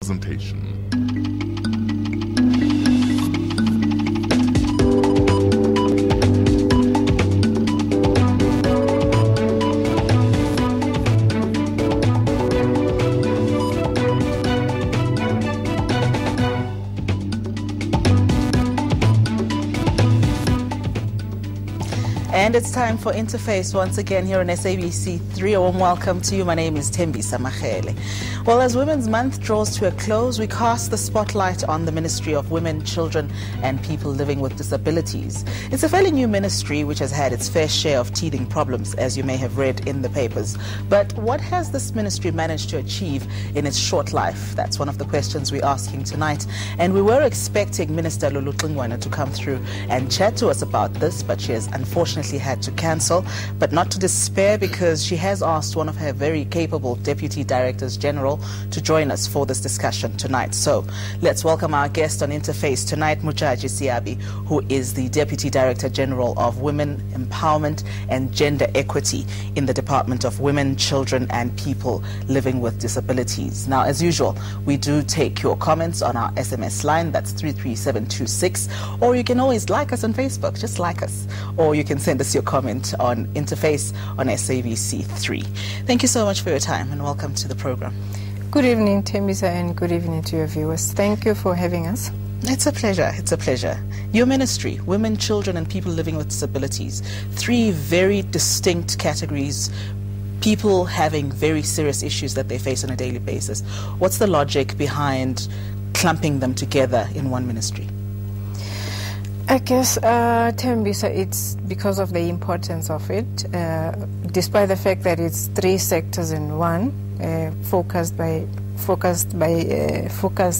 presentation. And it's time for Interface once again here on SABC 3. A warm welcome to you. My name is Thembisa Magele. Well, as Women's Month draws to a close, we cast the spotlight on the Ministry of Women, Children and People Living with Disabilities. It's a fairly new ministry which has had its fair share of teething problems, as you may have read in the papers. But what has this ministry managed to achieve in its short life? That's one of the questions we're asking tonight. And we were expecting Minister Lulu Xingwana to come through and chat to us about this, but she has unfortunately had to cancel, but not to despair, because she has asked one of her very capable Deputy Directors General to join us for this discussion tonight. So let's welcome our guest on Interface tonight, Modjadji Seabi, who is the Deputy Director General of Women Empowerment and Gender Equity in the Department of Women, Children and People Living with Disabilities. Now, as usual, we do take your comments on our SMS line, that's 33726, or you can always like us on Facebook, just like us, or you can send us your comment on Interface on SABC 3. Thank you so much for your time and welcome to the program. Good evening, Thembisa, and good evening to your viewers. Thank you for having us. It's a pleasure. It's a pleasure. Your ministry, Women, Children and People Living with Disabilities, three very distinct categories, people having very serious issues that they face on a daily basis. What's the logic behind clumping them together in one ministry? I guess, Thembisa, it's because of the importance of it, despite the fact that it's three sectors in one, focused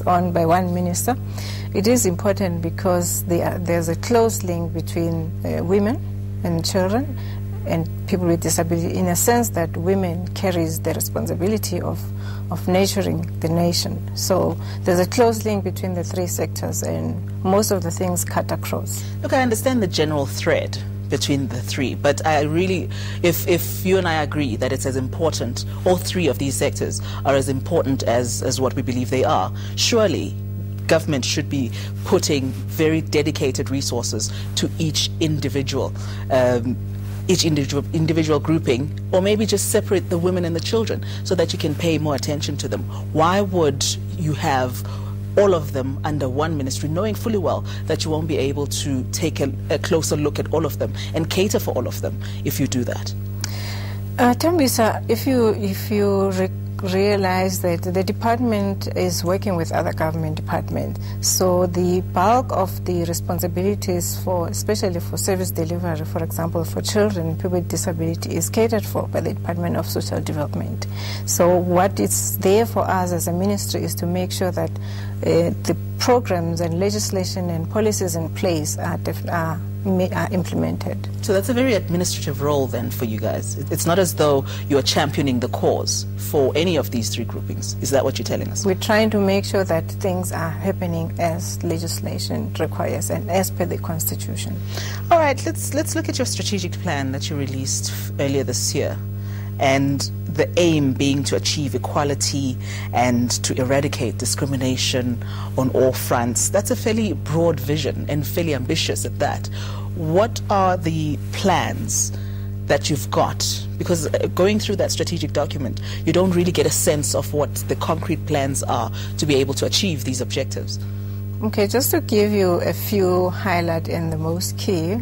on by one minister. It is important because there's a close link between women and children and people with disability, in a sense that women carries the responsibility of nurturing the nation. So there's a close link between the three sectors, and most of the things cut across. Look, I understand the general thread between the three, but I really, if you and I agree that it's as important, all three of these sectors are as important as what we believe they are, surely government should be putting very dedicated resources to each individual grouping, or maybe just separate the women and the children so that you can pay more attention to them. Why would you have all of them under one ministry, knowing fully well that you won't be able to take a closer look at all of them and cater for all of them if you do that? Thembisa, if you realize that the department is working with other government departments, so the bulk of the responsibilities for, especially for service delivery, for example, for children and people with disability, is catered for by the Department of Social Development. So what is there for us as a ministry is to make sure that the programs and legislation and policies in place are implemented. So that's a very administrative role then for you guys. It's not as though you're championing the cause for any of these three groupings. Is that what you're telling us? We're trying to make sure that things are happening as legislation requires and as per the Constitution. All right, let's look at your strategic plan that you released earlier this year, and the aim being to achieve equality and to eradicate discrimination on all fronts. That's a fairly broad vision and fairly ambitious at that. What are the plans that you've got? Because going through that strategic document, you don't really get a sense of what the concrete plans are to be able to achieve these objectives. Okay, just to give you a few highlights and the most key,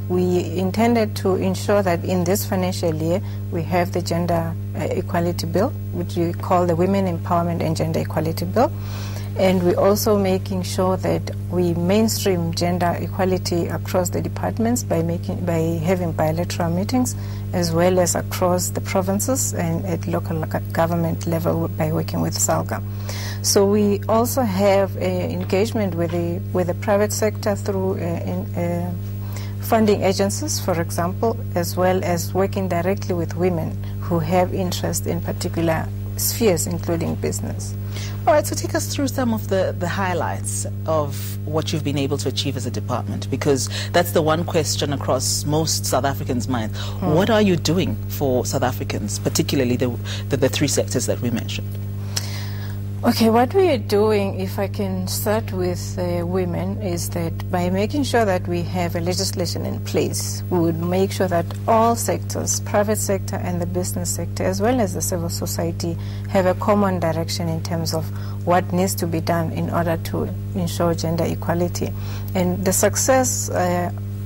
we intended to ensure that in this financial year we have the Gender Equality Bill, which we call the Women Empowerment and Gender Equality Bill. And we're also making sure that we mainstream gender equality across the departments by having bilateral meetings, as well as across the provinces and at local government level by working with SALGA. So we also have engagement with the private sector through funding agencies, for example, as well as working directly with women who have interest in particular spheres, including business. All right, so take us through some of the highlights of what you've been able to achieve as a department, because that's the one question across most South Africans' minds. What are you doing for South Africans, particularly the three sectors that we mentioned? Okay, what we are doing, if I can start with women, is that by making sure that we have a legislation in place, we would make sure that all sectors, private sector and the business sector, as well as the civil society, have a common direction in terms of what needs to be done in order to ensure gender equality. And the success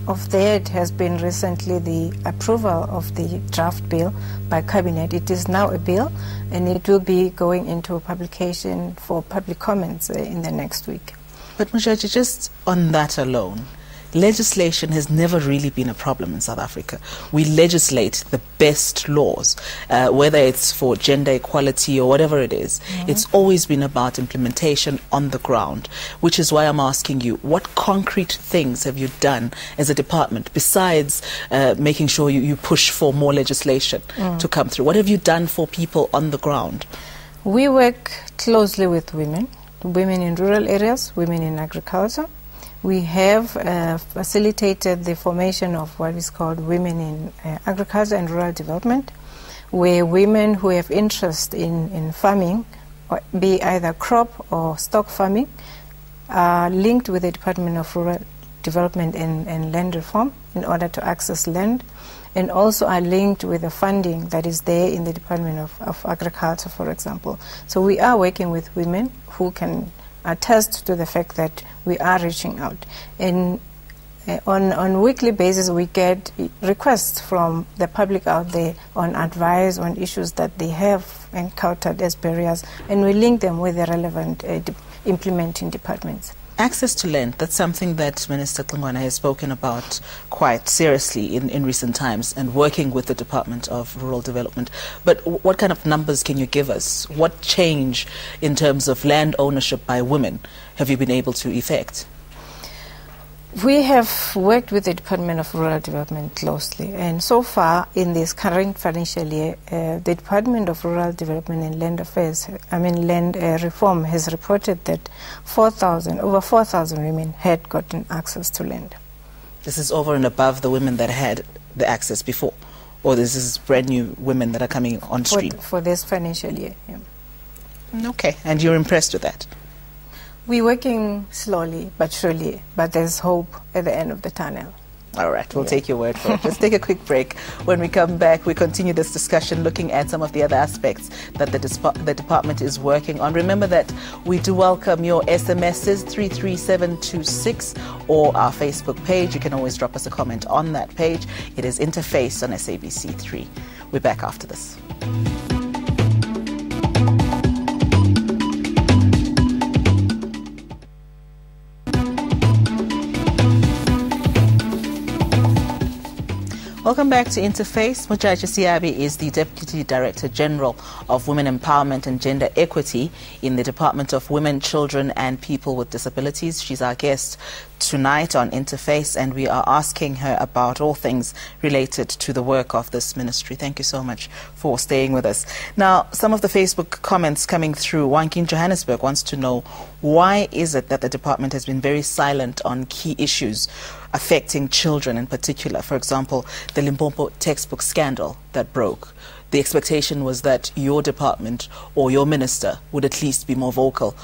of that has been recently the approval of the draft bill by Cabinet. It is now a bill, and it will be going into publication for public comments in the next week. But Modjadji, just on that alone, legislation has never really been a problem in South Africa. We legislate the best laws, whether it's for gender equality or whatever it is. It's always been about implementation on the ground, which is why I'm asking you, what concrete things have you done as a department besides making sure you push for more legislation to come through? What have you done for people on the ground? We work closely with women in rural areas, women in agriculture. We have facilitated the formation of what is called Women in Agriculture and Rural Development, where women who have interest in farming, or be either crop or stock farming, are linked with the Department of Rural Development and Land Reform in order to access land, and also are linked with the funding that is there in the Department of Agriculture, for example. So we are working with women who can attest to the fact that we are reaching out. And on a weekly basis, we get requests from the public out there on advice on issues that they have encountered as barriers, and we link them with the relevant implementing departments. Access to land, that's something that Minister Xingwana has spoken about quite seriously in recent times, and working with the Department of Rural Development. But what kind of numbers can you give us? What change in terms of land ownership by women have you been able to effect? We have worked with the Department of Rural Development closely, and so far in this current financial year, the Department of Rural Development and Land Reform has reported that over 4,000 women had gotten access to land. This is over and above the women that had the access before, or this is brand new women that are coming on stream? For this financial year, yeah. Okay, and you're impressed with that? We're working slowly but surely, but there's hope at the end of the tunnel. All right, we'll take your word for it. Let's take a quick break. When we come back, we continue this discussion looking at some of the other aspects that the department is working on. Remember that we do welcome your SMSs 33726 or our Facebook page. You can always drop us a comment on that page. It is Interface on SABC3. We're back after this. Welcome back to Interface. Modjadji Seabi is the Deputy Director General of Women Empowerment and Gender Equity in the Department of Women, Children and People with Disabilities. She's our guest tonight on Interface, and we are asking her about all things related to the work of this ministry. Thank you so much for staying with us. Now, some of the Facebook comments coming through. Wanki in Johannesburg wants to know, why is it that the department has been very silent on key issues affecting children in particular? For example, the Limpopo textbook scandal that broke. The expectation was that your department or your minister would at least be more vocal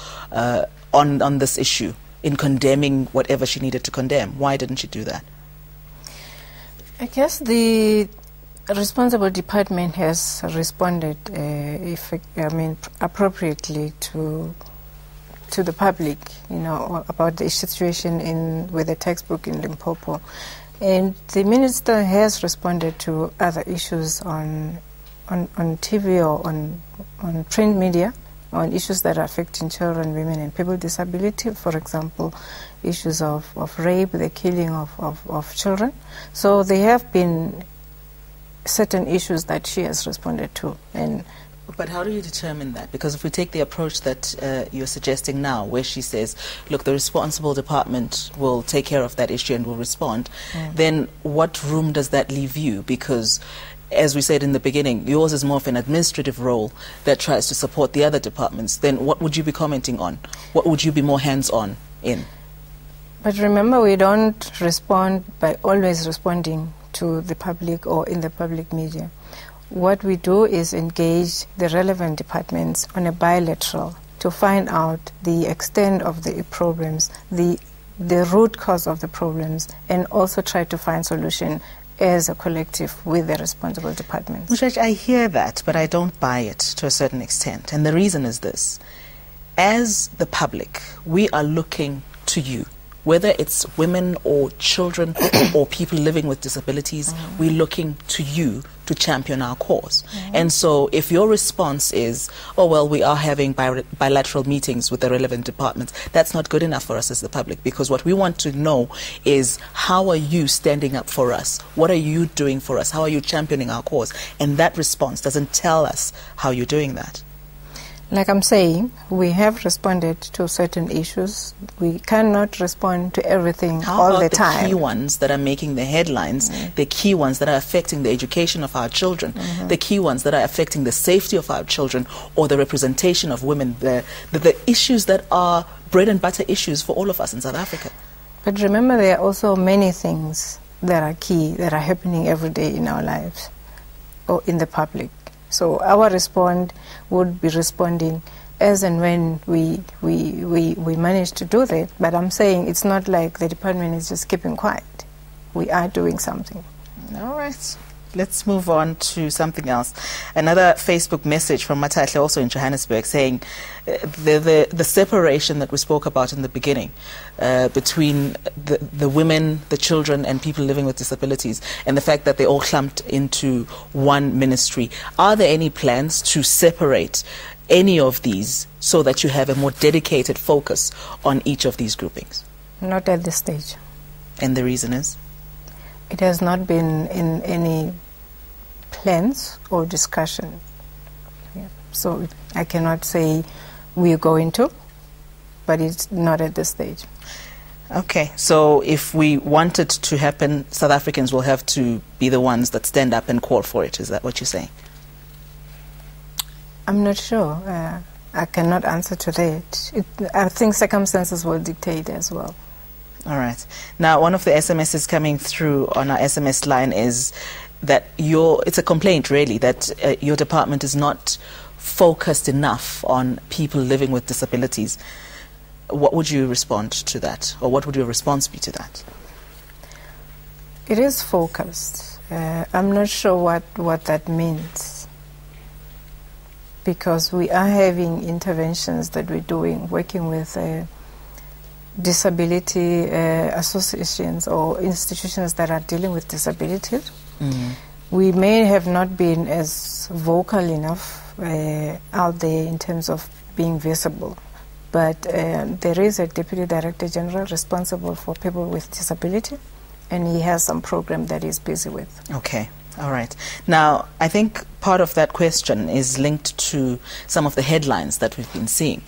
on this issue, in condemning whatever she needed to condemn. Why didn't she do that? I guess the responsible department has responded appropriately to the public, about the situation with the textbook in Limpopo. And the minister has responded to other issues on TV or on print media, on issues that are affecting children, women and people with disability, for example, issues of rape, the killing of children. So there have been certain issues that she has responded to. But how do you determine that? Because if we take the approach that you're suggesting now, where she says, look, the responsible department will take care of that issue and will respond, then what room does that leave you? Because as we said in the beginning, yours is more of an administrative role that tries to support the other departments. Then what would you be commenting on? What would you be more hands-on in? But remember, we don't respond by always responding to the public or in the public media. What we do is engage the relevant departments on a bilateral to to find out the extent of the problems, the root cause of the problems, and also try to find solution as a collective with the responsible departments. Modjadji, I hear that, but I don't buy it to a certain extent. And the reason is this. As the public, we are looking to you, whether it's women or children or people living with disabilities, we're looking to you to champion our cause. And so if your response is, oh, well, we are having bilateral meetings with the relevant departments, that's not good enough for us as the public, because what we want to know is, how are you standing up for us? What are you doing for us? How are you championing our cause? And that response doesn't tell us how you're doing that. Like I'm saying, we have responded to certain issues. We cannot respond to everything all the time. How about the key ones that are making the headlines, the key ones that are affecting the education of our children, the key ones that are affecting the safety of our children, or the representation of women, the issues that are bread and butter issues for all of us in South Africa? But remember, there are also many things that are key, that are happening every day in our lives or in the public. So our response would be responding as and when we manage to do that. But I'm saying it's not like the department is just keeping quiet. We are doing something. All right. Let's move on to something else. Another Facebook message from Modjadji, also in Johannesburg, saying the separation that we spoke about in the beginning between the women, the children, and people living with disabilities, and the fact that they all clumped into one ministry. Are there any plans to separate any of these so that you have a more dedicated focus on each of these groupings? Not at this stage. And the reason is? It has not been in any plans or discussion. So I cannot say we're going to, but it's not at this stage. Okay, so if we want it to happen, South Africans will have to be the ones that stand up and call for it. Is that what you're saying? I'm not sure. I cannot answer to that. I think circumstances will dictate as well. All right. Now, one of the SMSs coming through on our SMS line is that it's a complaint, really, that your department is not focused enough on people living with disabilities. What would you respond to that? Or what would your response be to that? It is focused. I'm not sure what that means, because we are having interventions that we're doing, working with disability associations or institutions that are dealing with disabilities. We may have not been as vocal enough out there in terms of being visible, but there is a Deputy Director General responsible for people with disability, and he has some program that he's busy with. Okay. All right. Now, I think part of that question is linked to some of the headlines that we've been seeing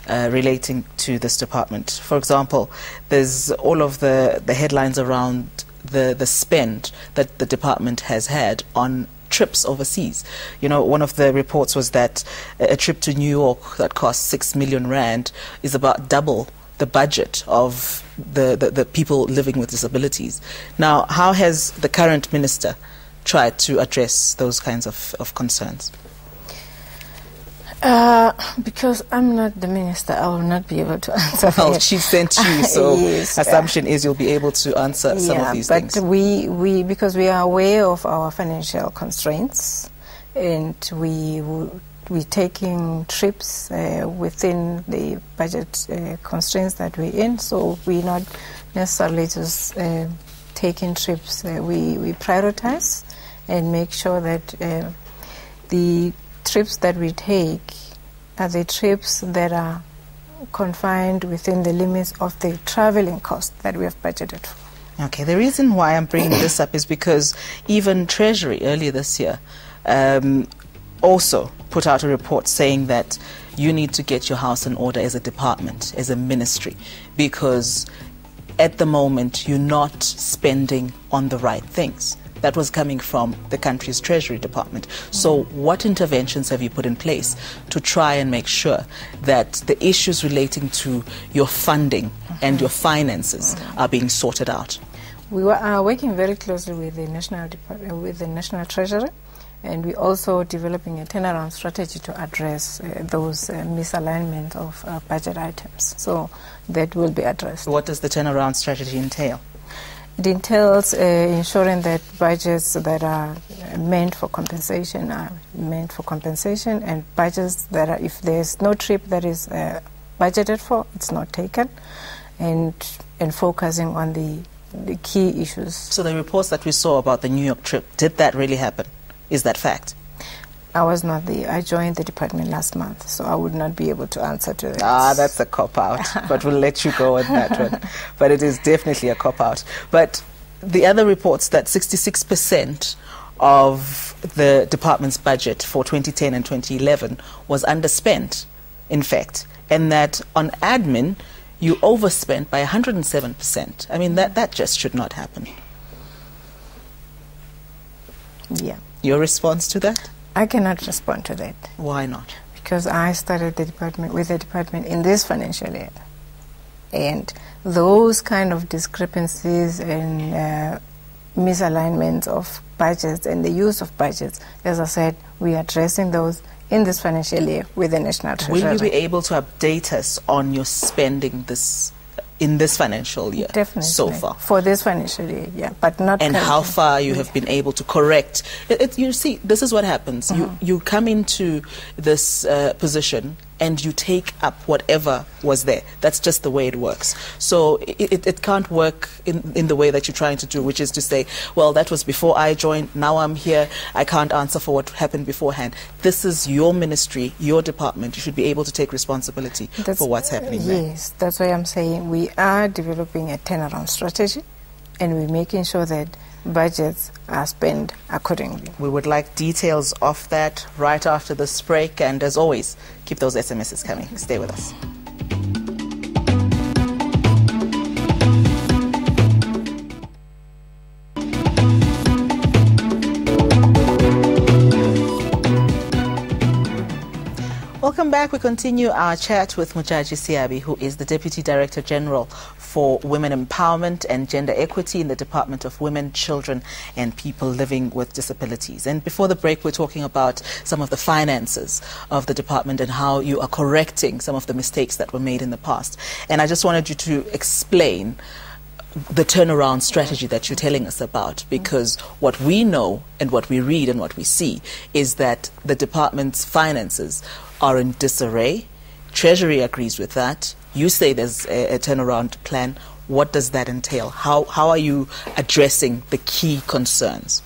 relating to this department. For example, there's all of the headlines around the spend that the department has had on trips overseas. You know, one of the reports was that a trip to New York that cost 6 million rand is about double the budget of the people living with disabilities. Now, how has the current minister tried to address those kinds of concerns? Because I'm not the minister, I will not be able to answer. Well, she sent you, so yes, assumption is you'll be able to answer some of these things. But we because we are aware of our financial constraints, and we're taking trips within the budget constraints that we're in, so we're not necessarily just taking trips. We prioritize and make sure that the trips that we take are the trips that are confined within the limits of the traveling cost that we have budgeted for. Okay, the reason why I'm bringing this up is because even Treasury earlier this year also put out a report saying that you need to get your house in order as a department, as a ministry, because at the moment you're not spending on the right things. That was coming from the country's Treasury Department. So what interventions have you put in place to try and make sure that the issues relating to your funding and your finances are being sorted out? We are working very closely with the National Treasury, And we're also developing a turnaround strategy to address those misalignment of budget items. So that will be addressed. What does the turnaround strategy entail? It entails ensuring that budgets that are meant for compensation are meant for compensation, and budgets that are, if there's no trip that is budgeted for, it's not taken, and focusing on the key issues. So the reports that we saw about the New York trip, did that really happen? Is that fact? I was not there. I joined the department last month, so I would not be able to answer to that. That's a cop-out, but we'll let you go on that one. But it is definitely a cop-out. But the other reports that 66% of the department's budget for 2010 and 2011 was underspent, in fact, and that on admin, you overspent by 107%. I mean, that just should not happen. Yeah. Your response to that? I cannot respond to that. Why not? Because I started the department in this financial year, and those kind of discrepancies and misalignments of budgets and the use of budgets, as I said, we are addressing those in this financial year with the National Treasury. Will you be able to update us on your spending in this financial year? Definitely. So far? For this financial year, yeah, but not And currently. how far you have been able to correct. You see, this is what happens. You come into this position and you take up whatever was there. That's just the way it works. So it can't work in the way that you're trying to do, which is to say, well, that was before I joined, now I'm here, I can't answer for what happened beforehand. This is your ministry, your department. You should be able to take responsibility for what's happening there. Yes, that's why I'm saying we are developing a turnaround strategy, and we're making sure that budgets are spent accordingly. We would like details of that right after this break, and as always, keep those SMSs coming. Stay with us. Welcome back. We continue our chat with Modjadji Seabi, who is the Deputy Director General for Women Empowerment and Gender Equity in the Department of Women, Children and People Living with Disabilities. And before the break, we're talking about some of the finances of the department and how you are correcting some of the mistakes that were made in the past. And I just wanted you to explain the turnaround strategy that you're telling us about, because what we know and what we read and what we see is that the department's finances are in disarray. Treasury agrees with that. You say there's a turnaround plan. What does that entail? How are you addressing the key concerns?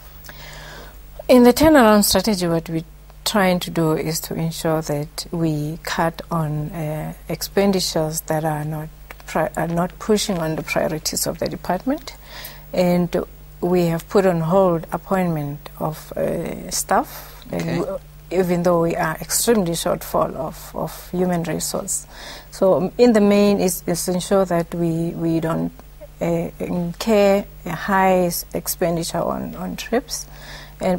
In the turnaround strategy, what we're trying to do is to ensure that we cut on expenditures that are not pushing on the priorities of the department, and we have put on hold appointment of staff. Okay. Even though we are extremely shortfall of human resource. So in the main is ensure that we don't incur a high expenditure on trips,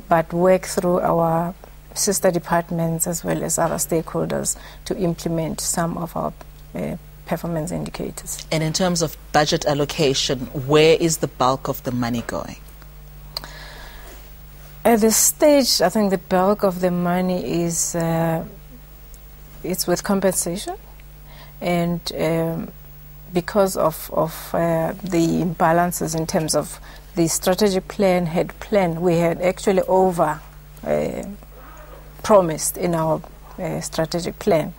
but work through our sister departments as well as other stakeholders to implement some of our performance indicators. And in terms of budget allocation, where is the bulk of the money going? At this stage, I think the bulk of the money is it's with compensation, and because of the imbalances in terms of the strategic plan, we had actually over promised in our strategic plan,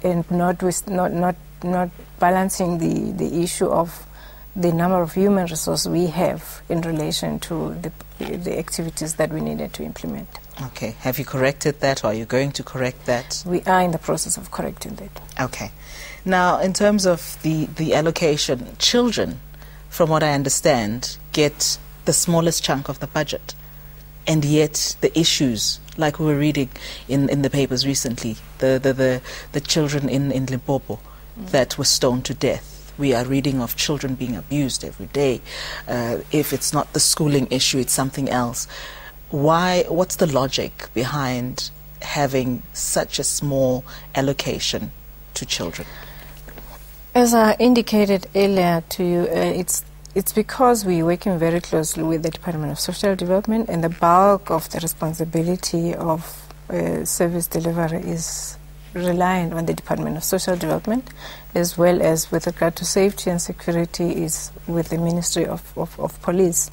and not balancing the issue of the number of human resources we have in relation to the activities that we needed to implement. Okay. Have you corrected that, or are you going to correct that? We are in the process of correcting that. Okay. Now, in terms of the allocation, children, from what I understand, get the smallest chunk of the budget. And yet the issues, like we were reading in the papers recently, the children in Limpopo that were stoned to death. We are reading of children being abused every day. If it's not the schooling issue, it's something else. What's the logic behind having such a small allocation to children? As I indicated earlier to you, it's it's because we're working very closely with the Department of Social Development, and the bulk of the responsibility of service delivery is reliant on the Department of Social Development, as well as with regard to safety and security is with the Ministry of Police.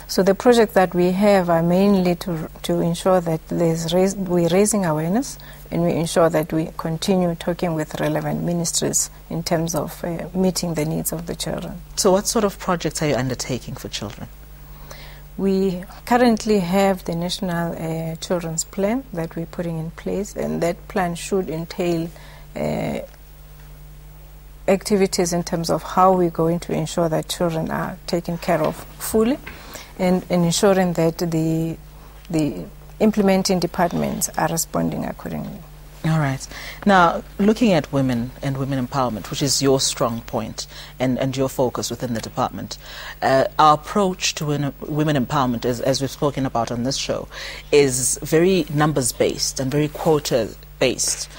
So the projects that we have are mainly to ensure that we're raising awareness, and we ensure that we continue talking with relevant ministries in terms of meeting the needs of the children. So what sort of projects are you undertaking for children? We currently have the National Children's Plan that we're putting in place, and that plan should entail activities in terms of how we're going to ensure that children are taken care of fully, and ensuring that the implementing departments are responding accordingly. All right. Now, looking at women and women empowerment, which is your strong point and your focus within the department, our approach to women empowerment, as we've spoken about on this show, is very numbers-based and very quota-based.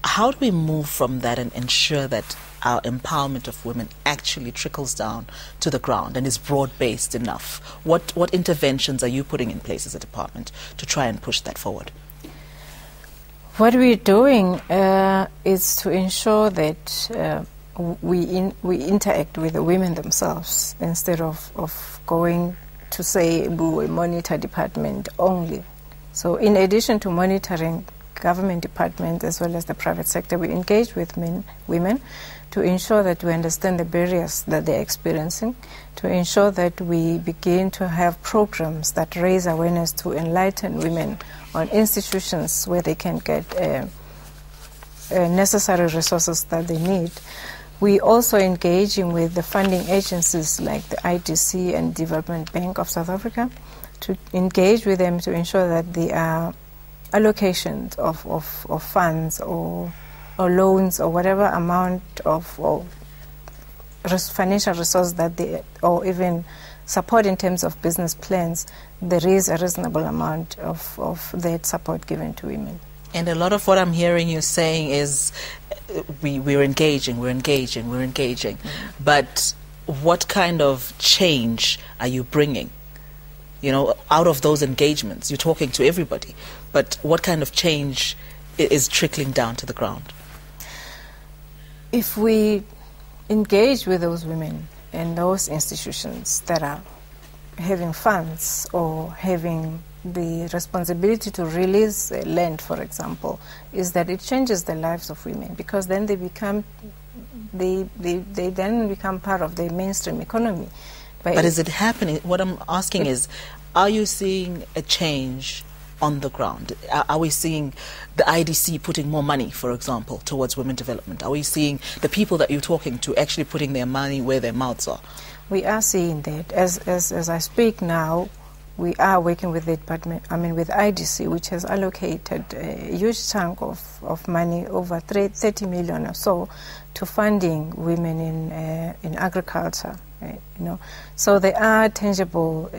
How do we move from that and ensure that our empowerment of women actually trickles down to the ground and is broad-based enough? What interventions are you putting in place as a department to try and push that forward? What we're doing is to ensure that we interact with the women themselves instead of going to say we monitor department only. So in addition to monitoring government departments as well as the private sector, we engage with women to ensure that we understand the barriers that they're experiencing, to ensure that we begin to have programs that raise awareness to enlighten women on institutions where they can get necessary resources that they need. We also engaging with the funding agencies like the IDC and Development Bank of South Africa to engage with them to ensure that the allocations of funds or loans or whatever amount of financial resource that they, or even support in terms of business plans, there is a reasonable amount of that support given to women. And a lot of what I'm hearing you saying is we're engaging. But what kind of change are you bringing? You know, out of those engagements, you're talking to everybody, but what kind of change is trickling down to the ground? If we engage with those women and those institutions that are having funds or having the responsibility to release land, for example, is that it changes the lives of women, because then they then become part of the mainstream economy. But is it happening? What I'm asking is, are you seeing a change on the ground? Are we seeing the IDC putting more money, for example, towards women development? Are we seeing the people that you're talking to actually putting their money where their mouths are? We are seeing that. As I speak now, we are working with the department, with IDC, which has allocated a huge chunk of money, over 30 million or so, to funding women in agriculture. So there are tangible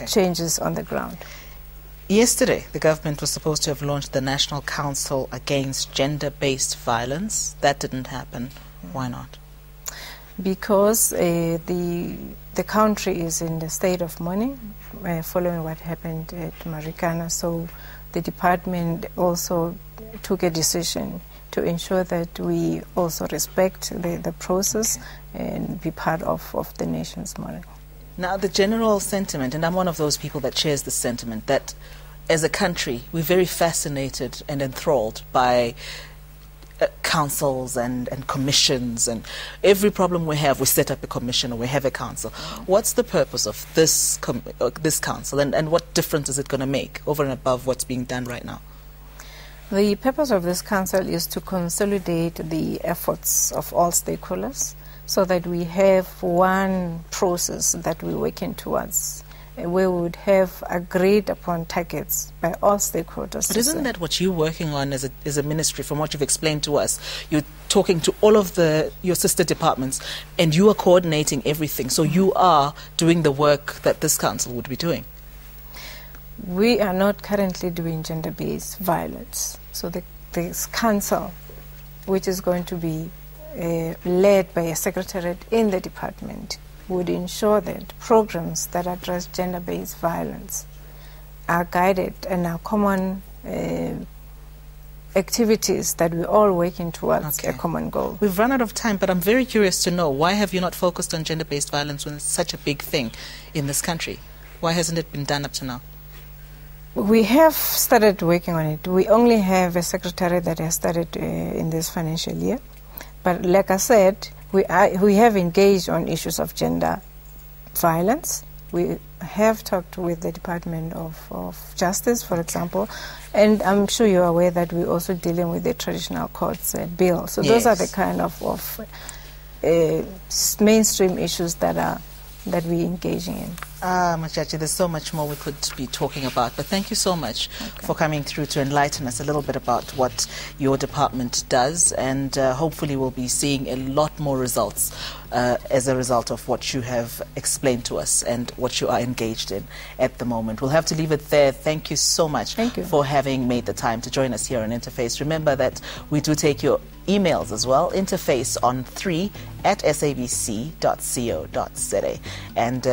changes on the ground. Yesterday, the government was supposed to have launched the National Council Against Gender-Based Violence. That didn't happen. Why not? Because the country is in the state of mourning following what happened at Marikana. So the department also took a decision to ensure that we also respect the process and be part of the nation's mourning. Now, the general sentiment, and I'm one of those people that shares the sentiment, that as a country, we're very fascinated and enthralled by councils and commissions, and every problem we have, we set up a commission or we have a council. What's the purpose of this council, and what difference is it going to make over and above what's being done right now? The purpose of this council is to consolidate the efforts of all stakeholders so that we have one process that we're working towards. We would have agreed upon targets by all stakeholders. But isn't that what you're working on as a ministry, from what you've explained to us? You're talking to all of your sister departments and you are coordinating everything. So you are doing the work that this council would be doing. We are not currently doing gender-based violence. So this council, which is going to be led by a secretariat in the department, would ensure that programs that address gender-based violence are guided and are common activities that we're all working towards a common goal. We've run out of time, but I'm very curious to know, why have you not focused on gender-based violence when it's such a big thing in this country? Why hasn't it been done up to now? We have started working on it. We only have a secretary that has started in this financial year. But like I said, we have engaged on issues of gender violence. We have talked with the Department of Justice, for example, and I'm sure you're aware that we're also dealing with the traditional courts bill. So those are the kind of mainstream issues that we're engaging in. Modjadji, there's so much more we could be talking about, but thank you so much for coming through to enlighten us a little bit about what your department does, and hopefully we'll be seeing a lot more results as a result of what you have explained to us and what you are engaged in at the moment. We'll have to leave it there. Thank you so much for having made the time to join us here on Interface. Remember that we do take your emails as well, interface3@sabc.co.za, and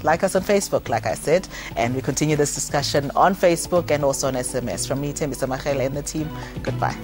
like us on Facebook, like I said, and we continue this discussion on Facebook and also on SMS. From me, Thembisa Magele, and the team, goodbye.